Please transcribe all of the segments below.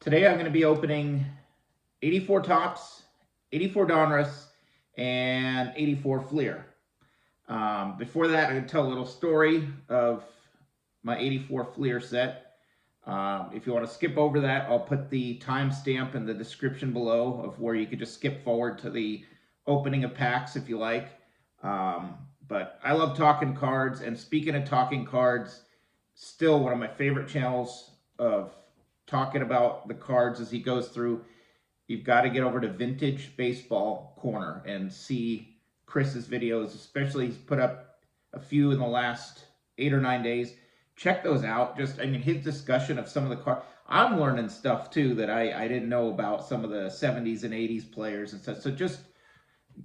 Today I'm going to be opening 84 Tops, 84 Donruss, and 84 Fleer. Before that, I'm going to tell a little story of my 84 Fleer set. If you want to skip over that, I'll put the timestamp in the description below of where you could just skip forward to the opening of packs if you like. But I love talking cards, and speaking of talking cards, still one of my favorite channels of talking about the cards as he goes through. You've got to get over to Vintage Baseball Corner and see Chris's videos, especially he's put up a few in the last 8 or 9 days. Check those out. His discussion of some of the cards. I'm learning stuff too that I didn't know about some of the 70s and 80s players and stuff. So just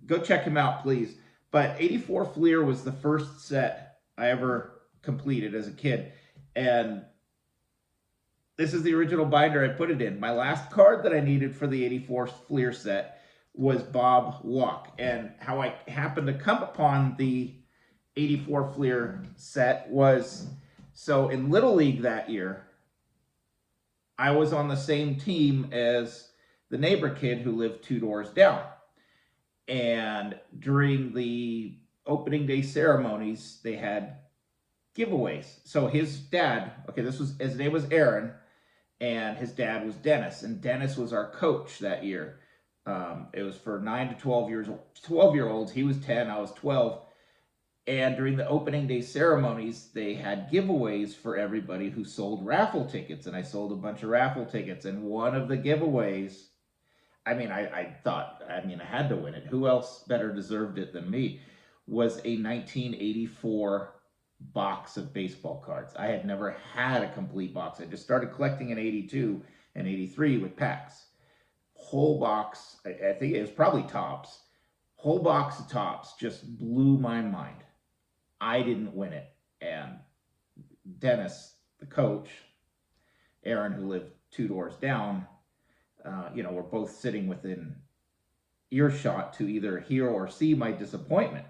go check him out, please. But 84 Fleer was the first set I ever completed as a kid. And this is the original binder I put it in. My last card that I needed for the 84 Fleer set was Bob Walk. And how I happened to come upon the 84 Fleer set was, so in Little League that year, I was on the same team as the neighbor kid who lived 2 doors down. And during the opening day ceremonies, they had giveaways. So his dad, his name was Aaron, and his dad was Dennis, and Dennis was our coach that year. It was for 9 to 12-year-olds. He was 10, I was 12. And during the opening day ceremonies, they had giveaways for everybody who sold raffle tickets, and I sold a bunch of raffle tickets. And one of the giveaways, I thought, I had to win it. Who else better deserved it than me? Was a 1984 box of baseball cards. I had never had a complete box. I just started collecting in 82 and 83 with packs. Whole box, I think it was probably Tops. Whole box of Tops just blew my mind. I didn't win it. And Dennis, the coach, Aaron, who lived 2 doors down, we're both sitting within earshot to either hear or see my disappointment.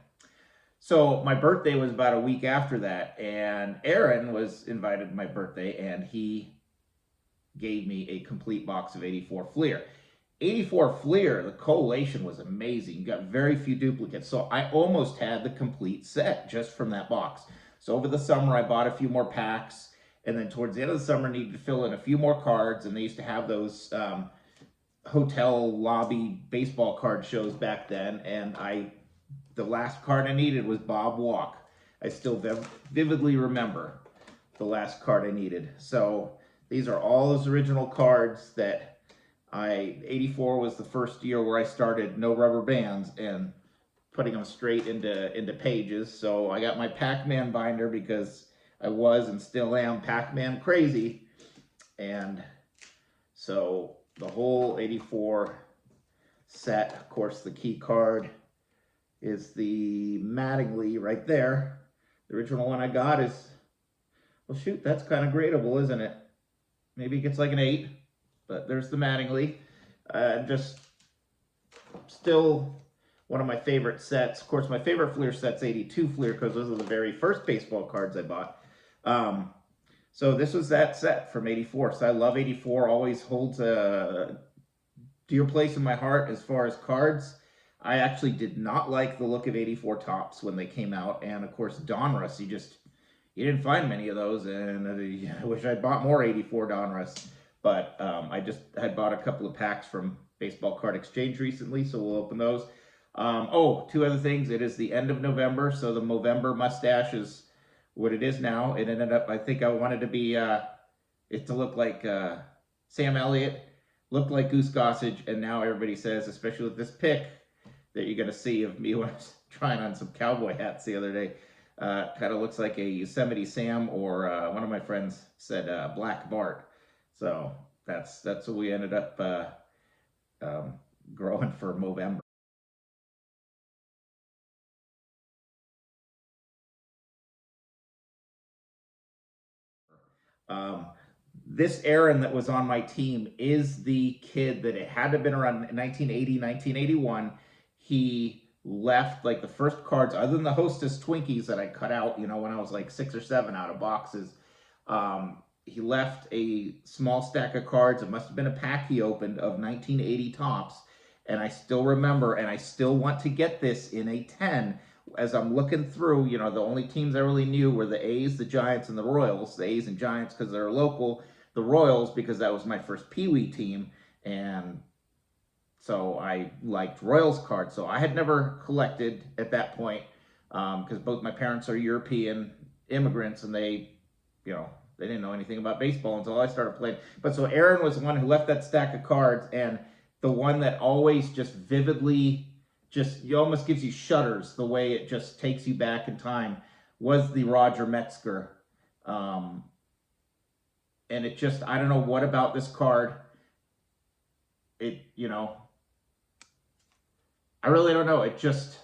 So my birthday was about a week after that, and Aaron was invited to my birthday, and he gave me a complete box of 84 Fleer. 84 Fleer, the collation was amazing. You got very few duplicates, so I almost had the complete set just from that box. So over the summer, I bought a few more packs, and then towards the end of the summer, I needed to fill in a few more cards, and they used to have those hotel lobby baseball card shows back then, and the last card I needed was Bob Walk. I still vividly remember the last card I needed. So these are all those original cards that 84 was the first year where I started no rubber bands and putting them straight into pages. So I got my Pac-Man binder because I was and still am Pac-Man crazy. And so the whole 84 set, of course, the key card is the Mattingly right there. The original one I got is, well, shoot, that's kind of gradable, isn't it? Maybe it gets like an 8, but there's the Mattingly. Just still one of my favorite sets. Of course, my favorite Fleer set's 82 Fleer because those are the very first baseball cards I bought. So this was that set from 84. So I love 84, always holds a dear place in my heart as far as cards. I actually did not like the look of 84 Tops when they came out. And of course, Donruss, you didn't find many of those. And I wish I'd bought more 84 Donruss. But I had bought a couple of packs from Baseball Card Exchange recently, so we'll open those. 2 other things. It is the end of November, so the Movember mustache is what it is now. It ended up, I think I wanted to be, it to look like Sam Elliott, looked like Goose Gossage, and now everybody says, especially with this pic that you're going to see of me when I was trying on some cowboy hats the other day, kind of looks like a Yosemite Sam, or one of my friends said Black Bart. So that's what we ended up growing for Movember. This Aaron that was on my team is the kid that it had to have been around 1980, 1981. He left like the first cards, other than the Hostess Twinkies that I cut out, when I was like 6 or 7 out of boxes. he left a small stack of cards. It must have been a pack he opened of 1980 Topps. And I still remember, and I still want to get this in a 10. As I'm looking through, you know, the only teams I really knew were the A's, the Giants, and the Royals. The A's and Giants because they're local. The Royals because that was my first Pee Wee team. And so I liked Royals cards. So I had never collected at that point because both my parents are European immigrants and they, you know, they didn't know anything about baseball until I started playing. But so Aaron was the one who left that stack of cards, and the one that always just vividly, just it almost gives you shudders the way it just takes you back in time, was the Roger Metzger. And it just, I don't know what about this card. It, you know, I really don't know. It just,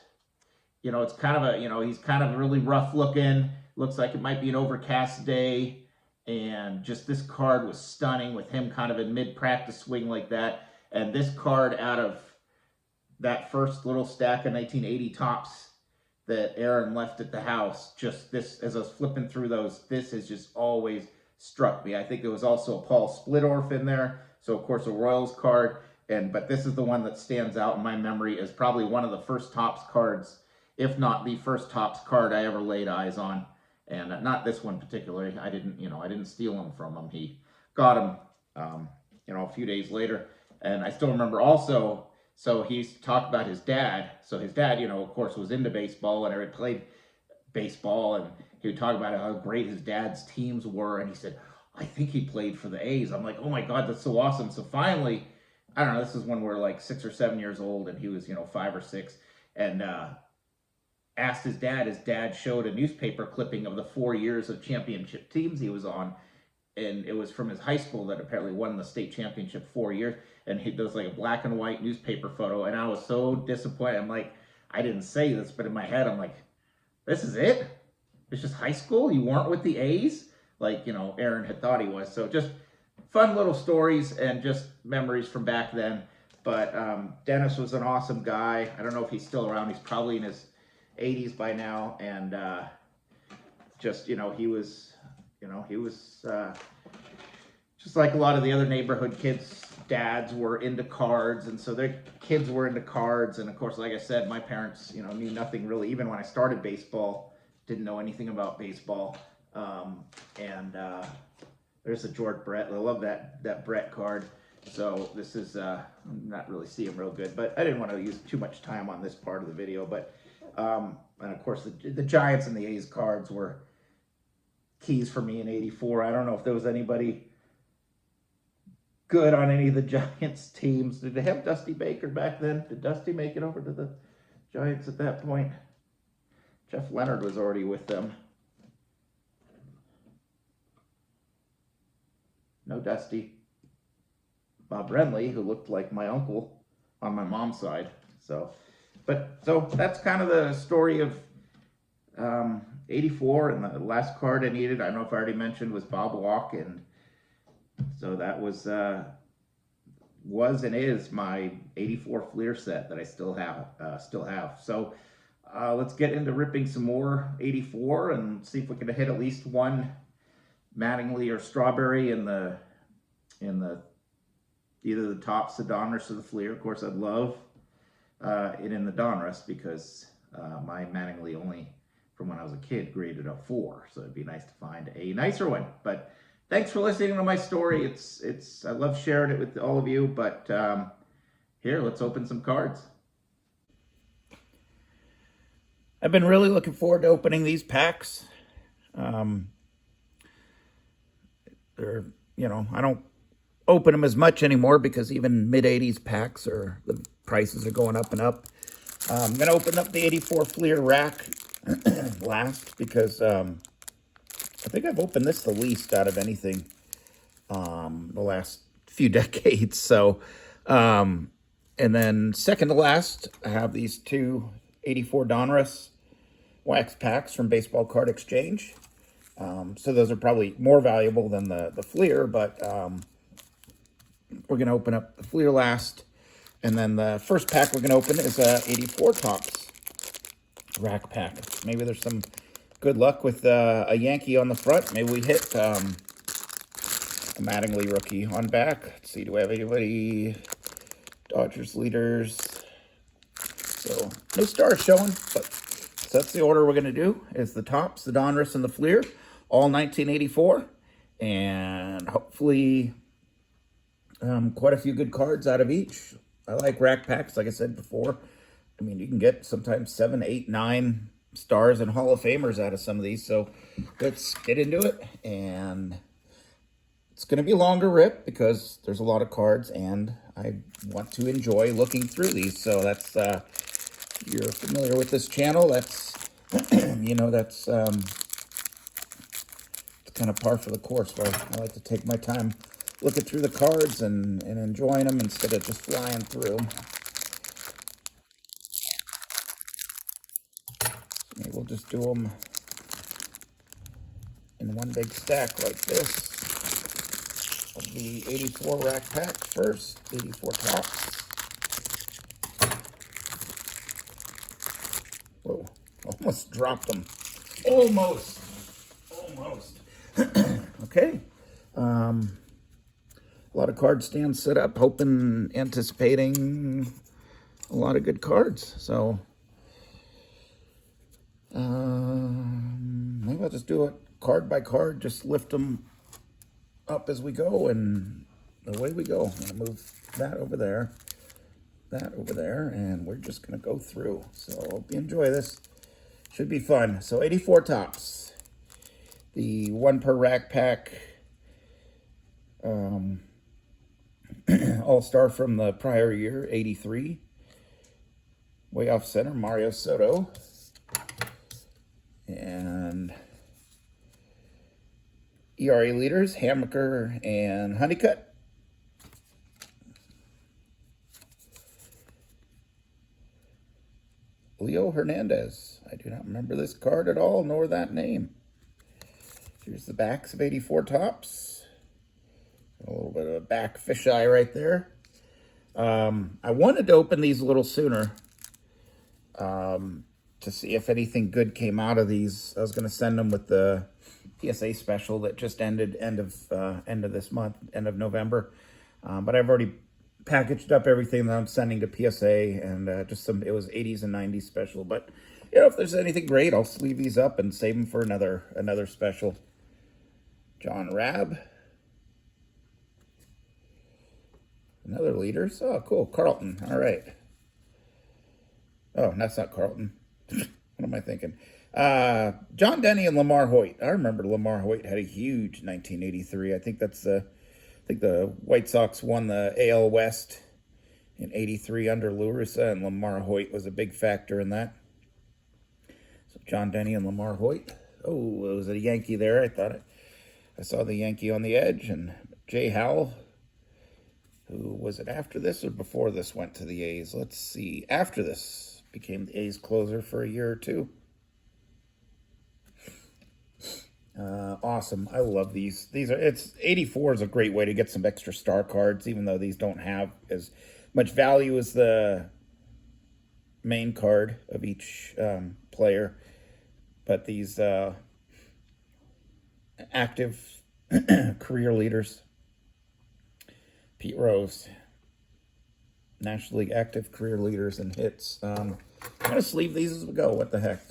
you know, it's kind of a, you know, he's kind of really rough looking. Looks like it might be an overcast day. And just this card was stunning with him kind of in mid-practice swing like that. And this card out of that first little stack of 1980 Topps that Aaron left at the house, just this, as I was flipping through those, this has just always struck me. I think there was also a Paul Splittorff in there. So, of course, a Royals card. But this is the one that stands out in my memory as probably one of the first Topps cards, if not the first Topps card I ever laid eyes on. And not this one particularly. I didn't steal him from him. He got him, you know, a few days later. And I still remember also, so he's talked about his dad. So his dad, you know, of course, was into baseball and had played baseball. And he would talk about how great his dad's teams were. And he said, I think he played for the A's. I'm like, oh my God, that's so awesome. So finally, I don't know, this is when we're like 6 or 7 years old and he was, you know, 5 or 6. And, asked his dad showed a newspaper clipping of the 4 years of championship teams he was on, and it was from his high school that apparently won the state championship 4 years, and he does like a black and white newspaper photo, and I was so disappointed. I'm like, I didn't say this, but in my head I'm like, this is it? It's just high school? You weren't with the A's? Like, you know, Aaron had thought he was. So just fun little stories and just memories from back then. But Dennis was an awesome guy. I don't know if he's still around. He's probably in his 80s by now, and just, you know, he was just like a lot of the other neighborhood kids. Dads were into cards, and so their kids were into cards. And of course, like I said, my parents, you know, knew nothing really. Even when I started baseball, didn't know anything about baseball. There's a George Brett. I love that Brett card. So this is I'm not really seeing real good, but I didn't want to use too much time on this part of the video. But and of course, the Giants and the A's cards were keys for me in '84. I don't know if there was anybody good on any of the Giants teams. Did they have Dusty Baker back then? Did Dusty make it over to the Giants at that point? Jeff Leonard was already with them. No Dusty. Bob Renly, who looked like my uncle on my mom's side. So that's kind of the story of '84, and the last card I needed, I don't know if I already mentioned, was Bob Walk, and so that was and is my '84 Fleer set that I still have. So let's get into ripping some more '84 and see if we can hit at least one Mattingly or Strawberry in the either the Topps, the Donruss, or the Fleer. Of course, I'd love it in the Donruss because my Mattingly only, from when I was a kid, graded a 4. So it'd be nice to find a nicer one. But thanks for listening to my story. I love sharing it with all of you. But here, let's open some cards. I've been really looking forward to opening these packs. They're, you know, I don't open them as much anymore because even mid-'80s packs the prices are going up and up. I'm going to open up the '84 Fleer rack last because I think I've opened this the least out of anything the last few decades. So, and then second to last, I have these two '84 Donruss wax packs from Baseball Card Exchange. So those are probably more valuable than the Fleer, but we're going to open up the Fleer last. And then the first pack we're going to open is a '84 Topps rack pack. Maybe there's some good luck with a Yankee on the front. Maybe we hit Mattingly rookie on back. Let's see, do we have anybody? Dodgers leaders. So no stars showing, but so that's the order we're going to do. Is the Topps, the Donruss, and the Fleer, all 1984, and hopefully quite a few good cards out of each. I like rack packs, like I said before. I mean, you can get sometimes 7, 8, 9 stars and Hall of Famers out of some of these. So let's get into it. And it's going to be a longer rip because there's a lot of cards and I want to enjoy looking through these. So that's, if you're familiar with this channel, that's, you know, that's it's kind of par for the course, where I like to take my time looking through the cards and enjoying them instead of just flying through. Maybe we'll just do them in one big stack like this. Of the 84 rack pack first, 84 Topps. Whoa, almost dropped them. Almost. Okay. A lot of card stands set up, hoping, anticipating a lot of good cards. So maybe I'll just do it card by card, just lift them up as we go, and away we go. I'm going to move that over there, and we're just going to go through. So I hope you enjoy this. Should be fun. So 84 Topps. The 1 per rack pack. All-star from the prior year, 83. Way off center, Mario Soto. And ERA leaders, Hammaker and Honeycutt. Leo Hernandez. I do not remember this card at all, nor that name. Here's the backs of 84 Topps. A little bit of a back fisheye right there. I wanted to open these a little sooner to see if anything good came out of these. I was going to send them with the PSA special that just ended end of this month, end of November. But I've already packaged up everything that I'm sending to PSA, and just some, it was 80s and 90s special. But you know, if there's anything great, I'll sleeve these up and save them for another special. John Rabb. Another leaders. Oh, cool. Carlton. All right. Oh, that's not Carlton. What am I thinking? John Denny and Lamar Hoyt. I remember Lamar Hoyt had a huge 1983. I think the White Sox won the AL West in 83 under La Russa, and Lamar Hoyt was a big factor in that. So John Denny and Lamar Hoyt. Oh, it was a Yankee there. I saw the Yankee on the edge, and Jay Howell. Who was it, after this or before this went to the A's? Let's see. After this, became the A's closer for a year or two. Awesome. I love these. 84 is a great way to get some extra star cards, even though these don't have as much value as the main card of each player. But these active career leaders. Pete Rose, National League active career leaders and hits. I'm going to sleeve these as we go. What the heck?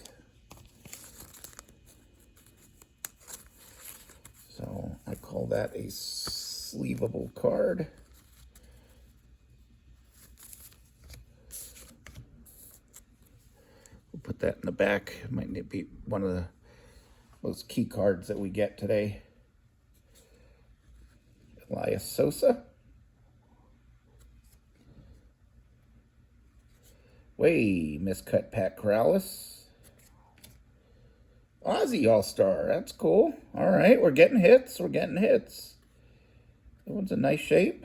So I call that a sleevable card. We'll put that in the back. It might be one of those key cards that we get today. Elias Sosa. Way miscut Pat Corrales. Ozzy All-Star. That's cool. All right, we're getting hits. That one's a nice shape.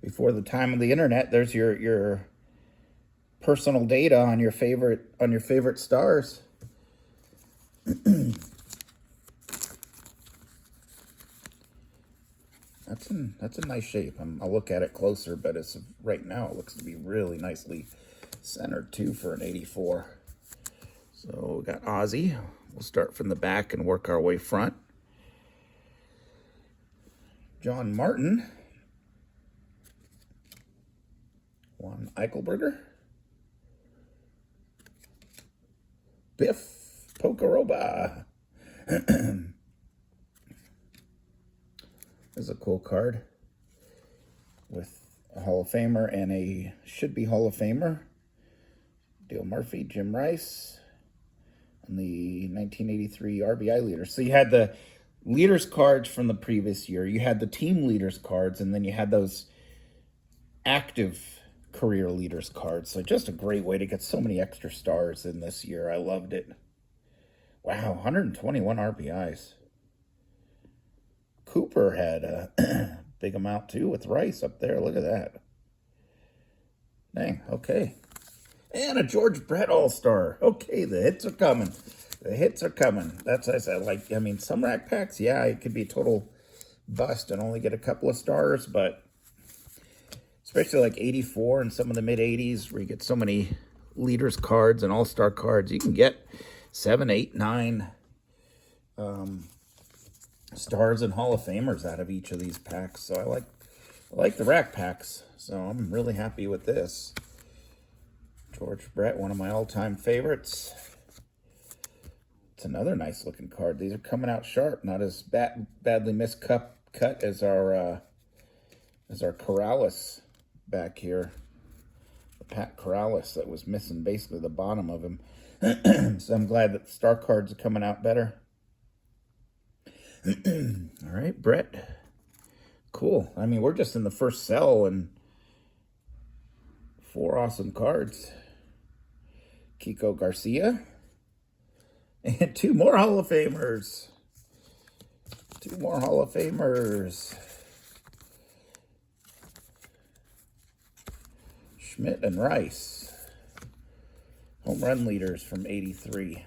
Before the time of the internet, there's your personal data on your favorite stars. That's a nice shape. I'll look at it closer, but right now it looks to be really nicely Center 2 for an 84. So we got Ozzy. We'll start from the back and work our way front. John Martin. Juan Eichelberger. Biff Pokeroba. This is a cool card with a Hall of Famer and a should-be Hall of Famer. Dale Murphy, Jim Rice, and the 1983 RBI leaders. So you had the leaders cards from the previous year. You had the team leaders cards, and then you had those active career leaders cards. So just a great way to get so many extra stars in this year. I loved it. Wow, 121 RBIs. Cooper had a big amount too with Rice up there. Look at that. Dang, okay. And a George Brett All-Star. Okay, the hits are coming. The hits are coming. That's what I said. Like, I mean, some rack packs, yeah, it could be a total bust and only get a couple of stars, but especially like 84 and some of the mid-80s where you get so many leaders cards and all-star cards, you can get 7, 8, 9 stars and Hall of Famers out of each of these packs. So I like the rack packs. So I'm really happy with this. George Brett, one of my all-time favorites. It's another nice looking card. These are coming out sharp, not as badly miscut as our Corrales back here. The Pat Corrales that was missing basically the bottom of him. So I'm glad that the star cards are coming out better. All right, Brett. Cool. I mean, we're just in the first cell and 4 awesome cards. Kiko Garcia. And 2 more Hall of Famers. 2 more Hall of Famers. Schmidt and Rice. Home run leaders from 83.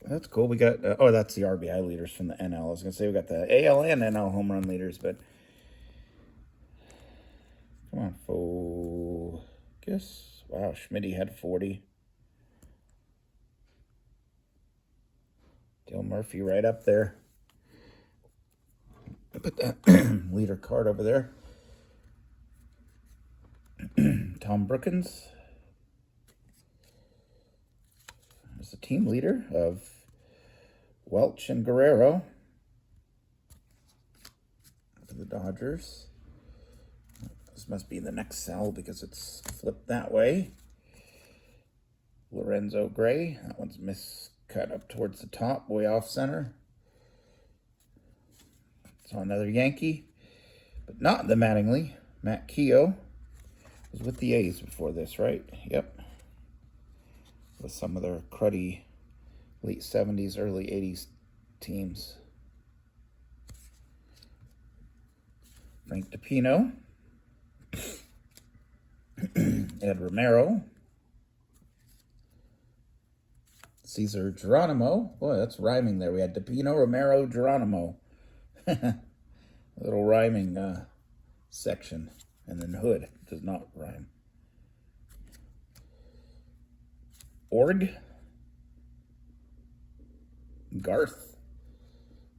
That's cool. We got, oh, that's the RBI leaders from the NL. I was going to say we got the AL and NL home run leaders, but come on, focus. Wow, Schmitty had 40. Dale Murphy right up there. Put that leader card over there. Tom Brookins is the team leader of Welch and Guerrero for the Dodgers. This must be the next cell because it's flipped that way. Lorenzo Gray. That one's miscut up towards the top, way off center. So another Yankee, but not the Mattingly. Matt Keogh was with the A's before this, right? Yep. With some of their cruddy late 70s, early 80s teams. Frank DePino. Ed Romero. Cesar Geronimo. Boy, that's rhyming there. We had DePino, Romero, Geronimo. A little rhyming section. And then Hood does not rhyme. Org. Garth.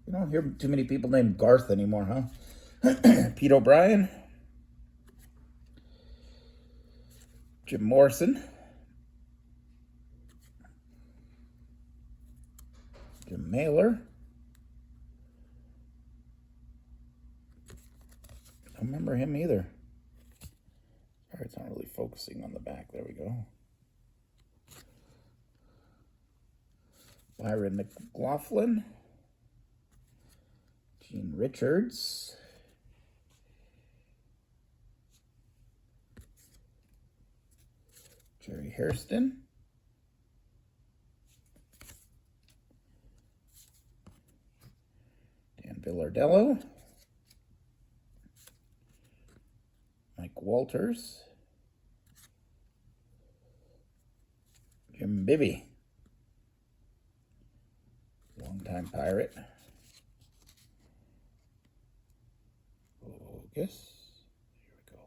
You don't hear too many people named Garth anymore, huh? Pete O'Brien. Jim Morrison. Jim Mailer. I don't remember him either. Sorry, it's not really focusing on the back. There we go. Byron McLaughlin. Gene Richards. Jerry Hairston. Dan Villardello. Mike Walters. Jim Bibby. Longtime Pirate. Focus. Here we go.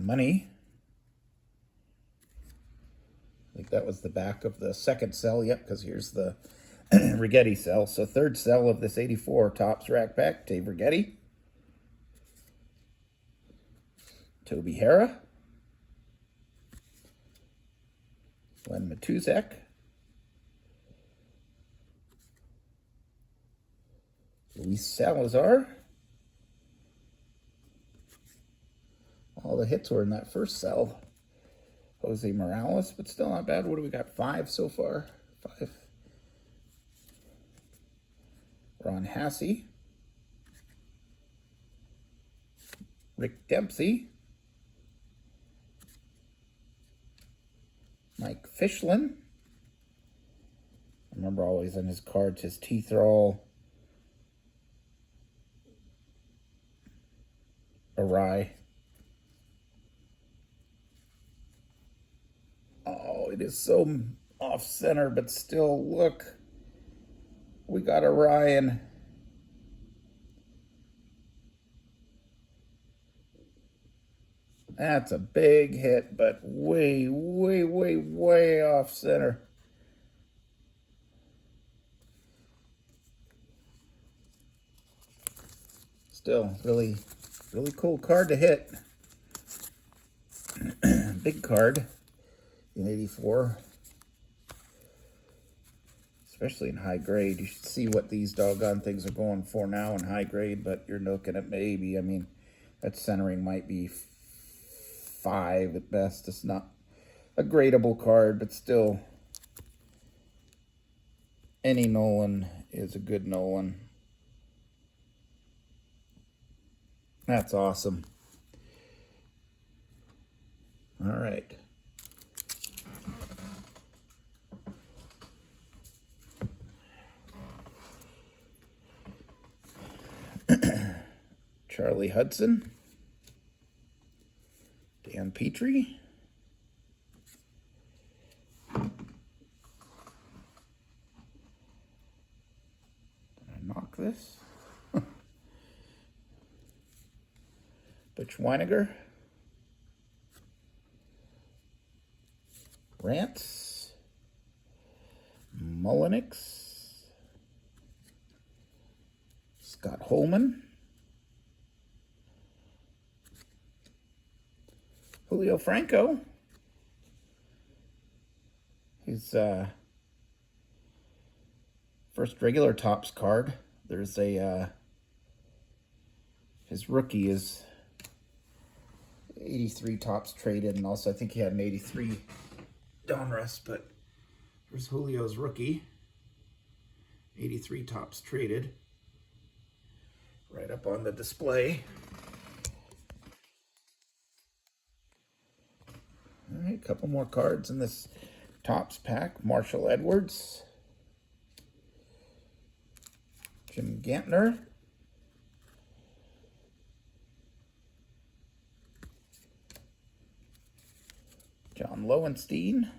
money. I think that was the back of the second cell. Yep, because here's the Righetti cell. So third cell of this 84 Topps rack pack. Dave Righetti. Toby Hara. Glenn Matuzak. Luis Salazar. All the hits were in that first cell. Jose Morales, but still not bad. What do we got? 5 so far? 5. Ron Hassey. Rick Dempsey. Mike Fishlin. I remember always on his cards, his teeth are all awry. Oh, it is so off center, but still, look. We got a Ryan. That's a big hit, but way, way, way, way off center. Still, really, really cool card to hit. Big card in 84. Especially in high grade. You should see what these doggone things are going for now in high grade, but you're looking at maybe, I mean, that centering might be 5 at best. It's not a gradable card, but still, any Nolan is a good Nolan. That's awesome. All right. Charlie Hudson, Dan Petrie, did I knock this? Butch Weiniger, Rance, Mullenix, Scott Holman, Julio Franco. His first regular Topps card. There's a his rookie is 83 Topps traded, and also I think he had an 83 Donruss, but here's Julio's rookie. 83 Topps traded. Right up on the display. All right, a couple more cards in this Topps pack. Marshall Edwards. Jim Gantner. John Lowenstein.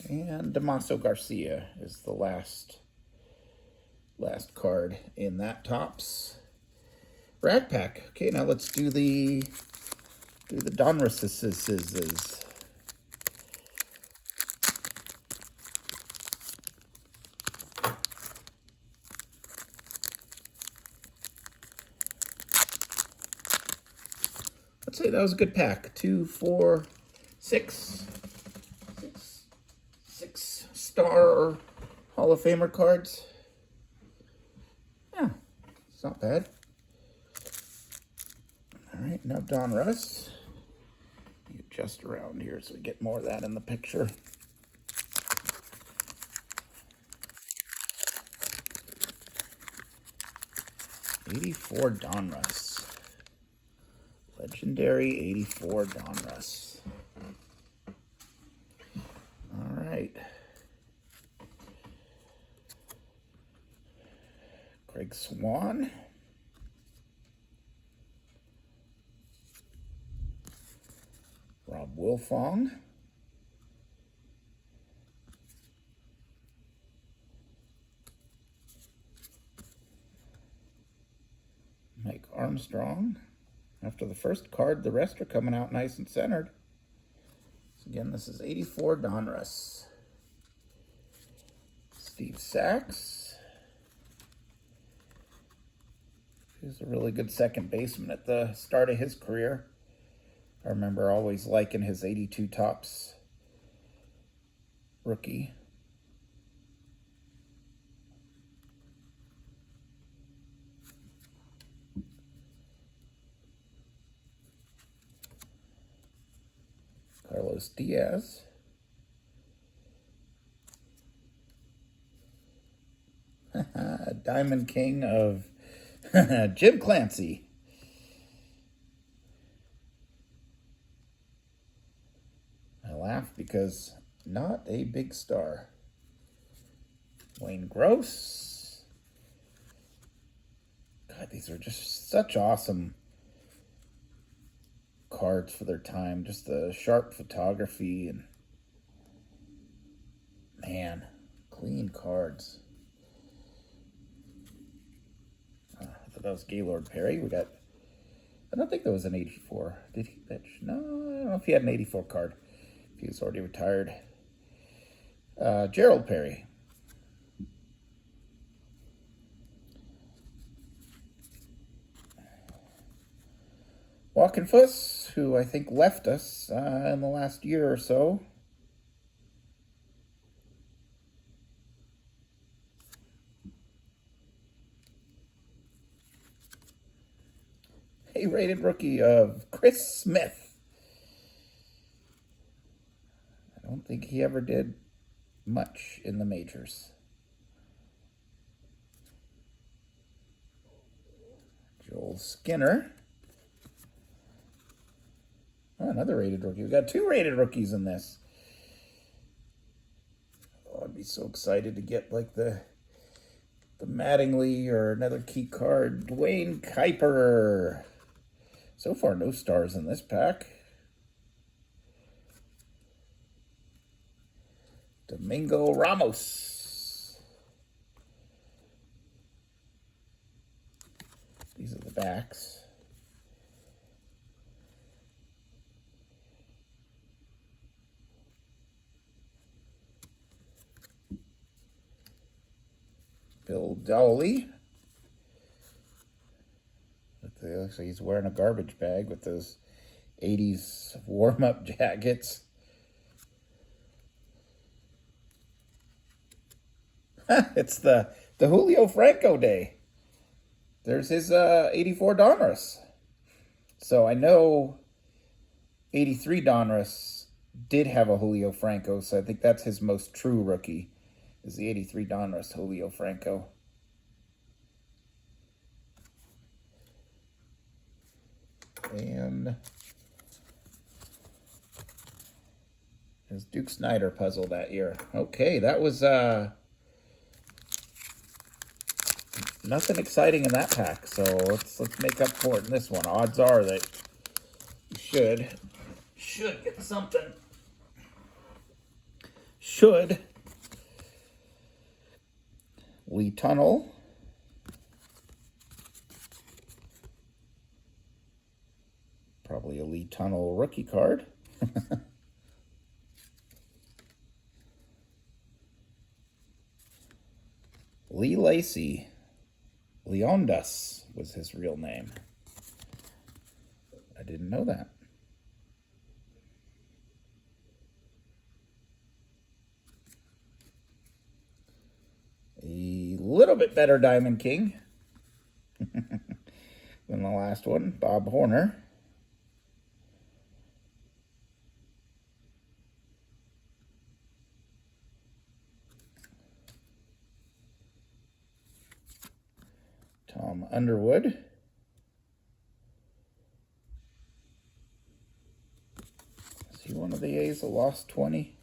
And Damaso Garcia is the last card in that Topps rack pack. Okay, now let's do the Donrusses. Let's say that was a good pack. 2, 4, 6 star Hall of Famer cards. Yeah, it's not bad. All right, now Donruss. Adjust around here so we get more of that in the picture. '84 Donruss. Legendary '84 Donruss. All right. Greg Swan. Rob Wilfong. Mike Armstrong. After the first card, the rest are coming out nice and centered. So again, this is 84 Donruss. Steve Sachs. He was a really good second baseman at the start of his career. I remember always liking his 82 Topps rookie. Carlos Diaz. Diamond King of Jim Clancy. I laugh because not a big star. Wayne Gross. God, these are just such awesome cards for their time. Just the sharp photography and, man, clean cards. I thought that was Gaylord Perry. We got, I don't think that was an 84. Did he? No, I don't know if he had an 84 card. If he was already retired. Gerald Perry. Walking Fuss, who I think left us in the last year or so. A rated rookie of Chris Smith. I don't think he ever did much in the majors. Joel Skinner. Oh, another rated rookie. We got 2 rated rookies in this. Oh, I'd be so excited to get like the Mattingly or another key card. Dwayne Kuiper. So far, no stars in this pack. Domingo Ramos. These are the backs. Bill Dowley. Looks like he's wearing a garbage bag with those 80s warm-up jackets. It's the Julio Franco day. There's his 84 Donruss. So I know 83 Donruss did have a Julio Franco, so I think that's his most true rookie, is the 83 Donruss Julio Franco. And his Duke Snider puzzle that year. Okay, that was nothing exciting in that pack, so let's make up for it in this one. Odds are that you should get something. Should. Lee Tunnel. Probably a Lee Tunnel rookie card. Lee Lacy. Leondas was his real name. I didn't know that. A little bit better Diamond King than the last one, Bob Horner. Tom Underwood. Is he one of the A's that lost 20?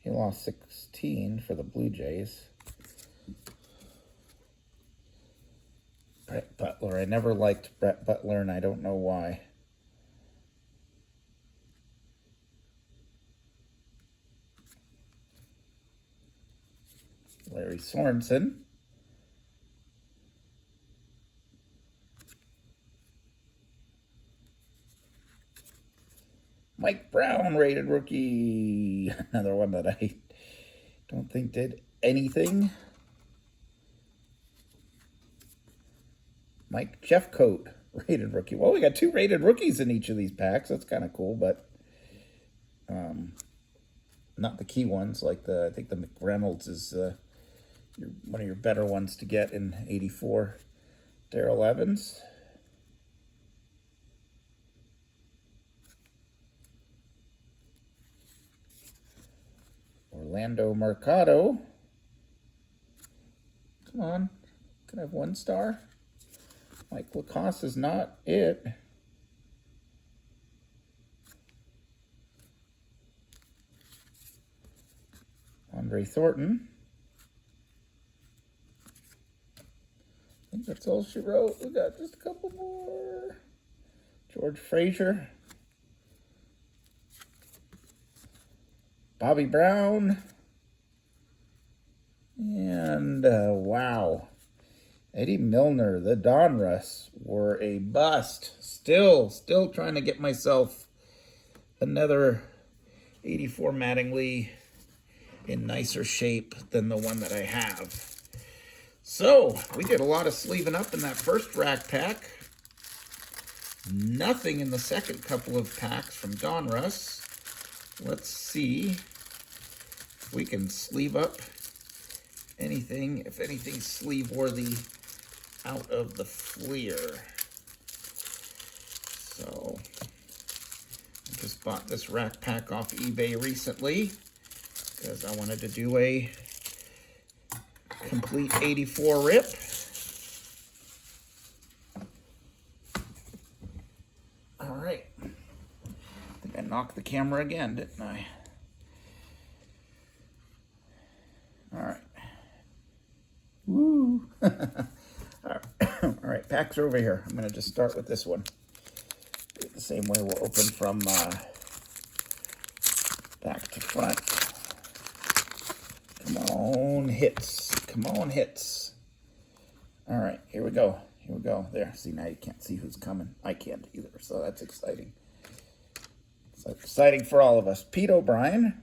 He lost 16 for the Blue Jays. Brett Butler. I never liked Brett Butler, and I don't know why. Larry Sorensen. Mike Brown, rated rookie. Another one that I don't think did anything. Mike Jeffcoat, rated rookie. Well, we got 2 rated rookies in each of these packs. That's kind of cool, but not the key ones. Like I think the McReynolds is one of your better ones to get in 84. Darrell Evans. Orlando Mercado. Come on. Can I have 1 star? Mike Lacoste is not it. Andre Thornton. I think that's all she wrote. We got just a couple more. George Frazier. Bobby Brown. And, wow. Eddie Milner, the Donruss were a bust. Still trying to get myself another 84 Mattingly in nicer shape than the one that I have. So, we did a lot of sleeving up in that first rack pack. Nothing in the second couple of packs from Donruss. Let's see if we can sleeve up anything, if anything's sleeve worthy out of the Fleer. So, I just bought this rack pack off eBay recently because I wanted to do a complete 84 rip. All right. I think I knocked the camera again, didn't I? All right. Woo. All right, packs are over here. I'm going to just start with this one. Do it the same way we'll open from back to front. Come on, hits. Come on, hits. All right, here we go. Here we go. There, see, now you can't see who's coming. I can't either, so that's exciting. It's exciting for all of us. Pete O'Brien.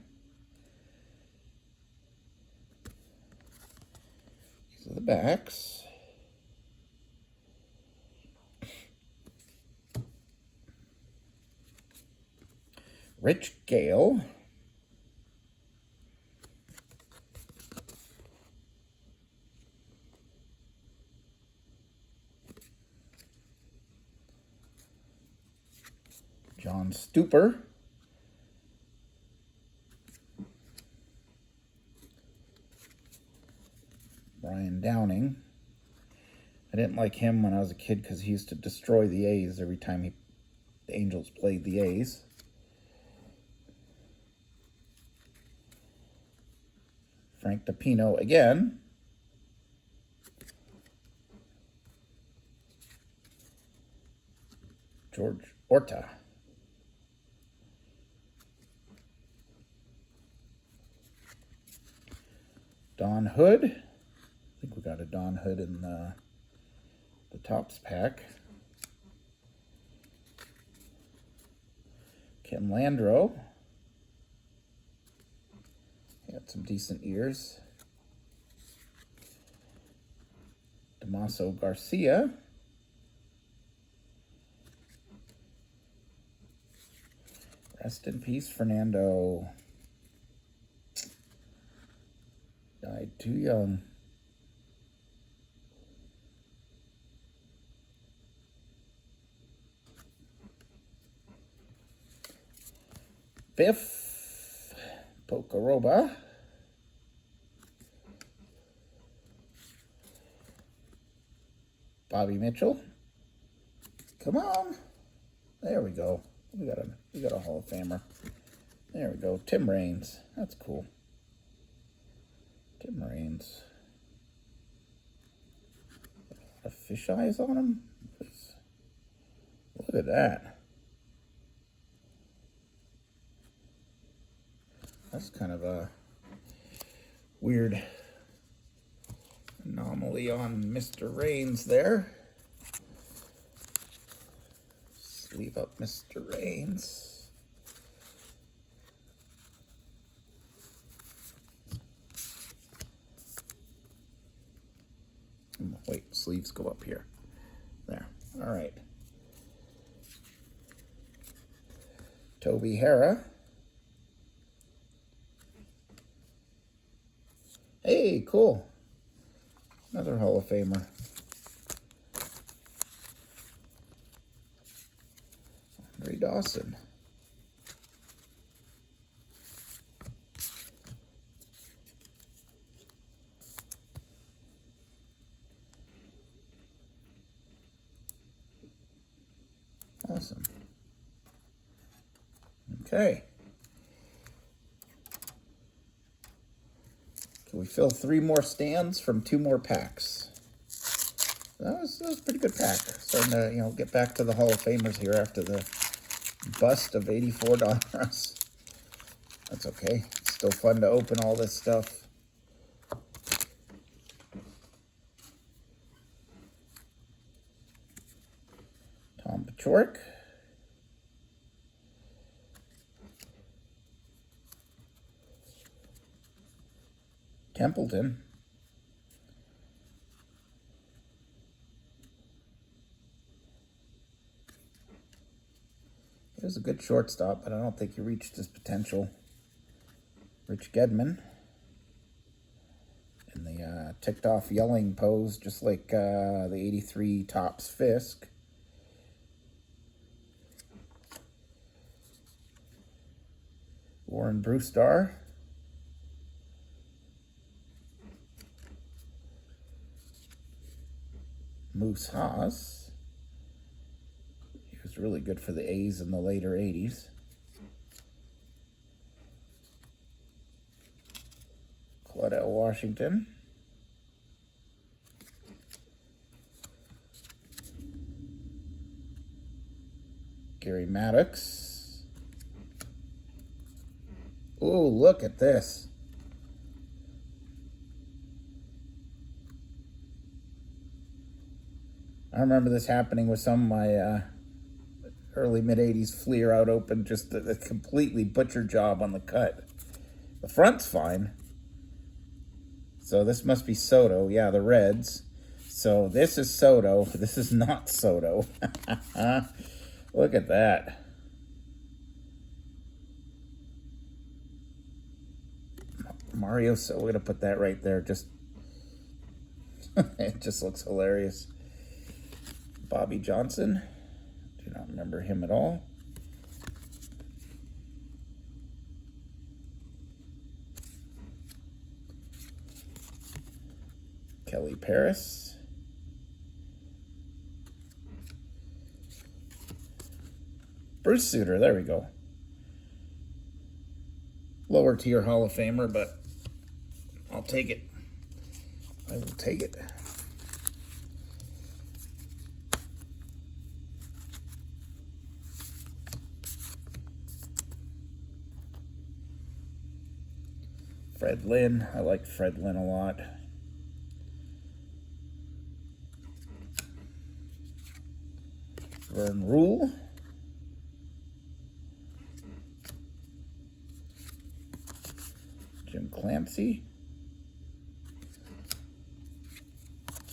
These are the backs. Rich Gale. John Stupper. Brian Downing. I didn't like him when I was a kid because he used to destroy the A's every time the Angels played the A's. Frank DePino again. George Orta. Don Hood. I think we got a Don Hood in the Topps pack. Ken Landreau. He had some decent years. Damaso Garcia. Rest in peace, Fernando. Died too young. Biff Pocoroba. Bobby Mitchell. Come on. There we go. We got a Hall of Famer. There we go. Tim Raines. That's cool. Tim Raines. A lot of fish eyes on him. Look at that. That's kind of a weird anomaly on Mr. Raines there. Sleeve up Mr. Raines. wait, sleeves go up here. There. All right. Toby Hara. Hey, cool. Another Hall of Famer. Andre Dawson. Awesome. Okay. Can we fill 3 more stands from 2 more packs? That was a pretty good pack. Starting to, get back to the Hall of Famers here after the bust of 84 Donruss. That's okay. It's still fun to open all this stuff. Tom Paciorek. Templeton. He was a good shortstop, but I don't think he reached his potential. Rich Gedman. In the ticked off yelling pose, just like the 83 Topps Fisk. Warren Brewstar. Moose Haas. He was really good for the A's in the later 80s. Claudell Washington. Gary Maddox. Oh, look at this. I remember this happening with some of my early mid-80s Fleer out open, just a completely butcher job on the cut. The front's fine. So this must be Soto. Yeah, the Reds. So this is Soto. This is not Soto. Look at that. Mario, so we're going to put that right there. Just it just looks hilarious. Bobby Johnson. Do not remember him at all. Kelly Paris. Bruce Sutter, there we go. Lower tier Hall of Famer, but I'll take it. I will take it. Fred Lynn. I liked Fred Lynn a lot. Vern Rule. Jim Clancy.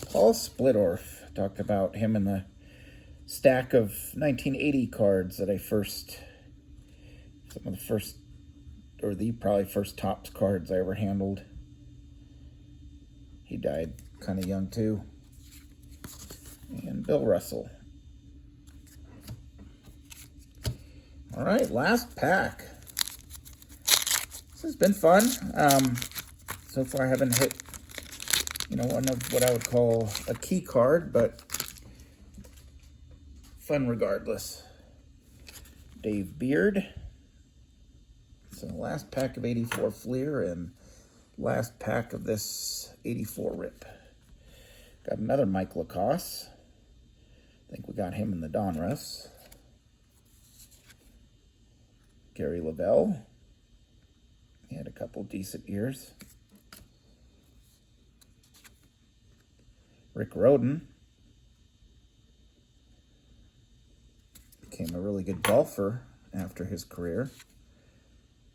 Paul Splittorff. Talked about him in the stack of 1980 cards that I first, some of the first, or the probably first Topps cards I ever handled. He died kind of young too. And Bill Russell. All right, last pack. This has been fun. So far I haven't hit, one of what I would call a key card, but fun regardless. Dave Beard. So last pack of 84 Fleer and last pack of this 84 Rip. Got another Mike Lacoste. I think we got him in the Donruss. Gary Lavelle. He had a couple decent years. Rick Rhoden. Became a really good golfer after his career.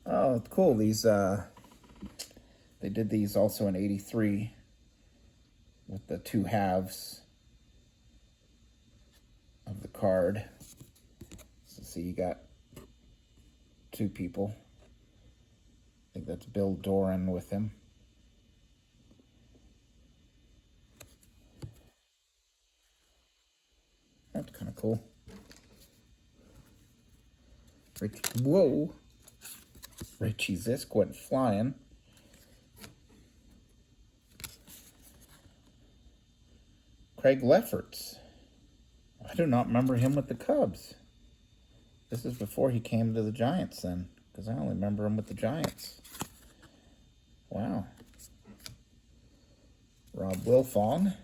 Oh, cool. These, they did these also in 83. with the two halves of the card. So see, you got two people. I think that's Bill Doran with him. That's kind of cool. Whoa. Richie Zisk went flying. Craig Lefferts. I do not remember him with the Cubs. This is before he came to the Giants then, because I only remember him with the Giants. Wow. Rob Wilfong.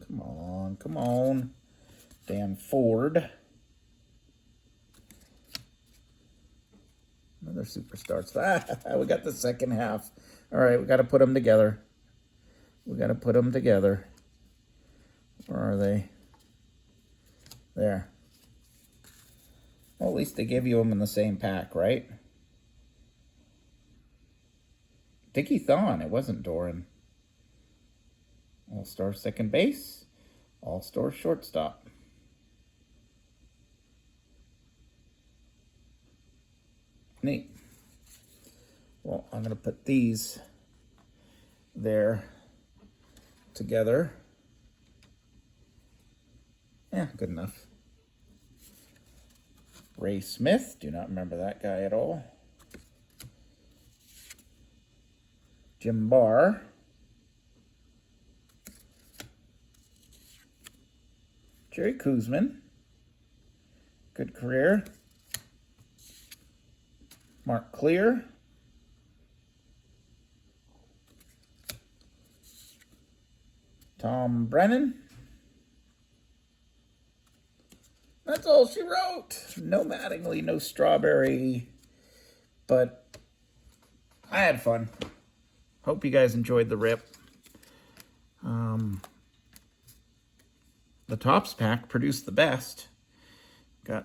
Come on, come on. Dan Ford. Another superstars. We got the second half. All right, we got to put them together. We got to put them together. Where are they? There. Well, at least they give you them in the same pack, right? Dickie Thon. It wasn't Doran. All-Star second base. All-Star shortstop. Neat. Well, I'm going to put these there together. Yeah, good enough. Ray Smith. Do not remember that guy at all. Jim Barr. Jerry Kuzman. Good career. Mark Clear. Tom Brennan. That's all she wrote. No Mattingly, no Strawberry. But I had fun. Hope you guys enjoyed the rip. The Topps pack produced the best. It's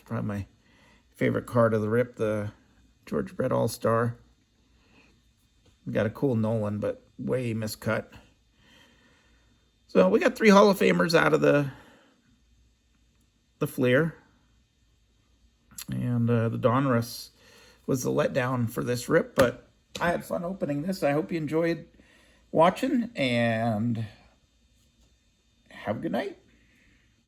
probably my favorite card of the rip, the George Brett All-Star. We got a cool Nolan, but way miscut. So we got 3 Hall of Famers out of the Fleer. And the Donruss was the letdown for this rip, but I had fun opening this. I hope you enjoyed watching, and have a good night.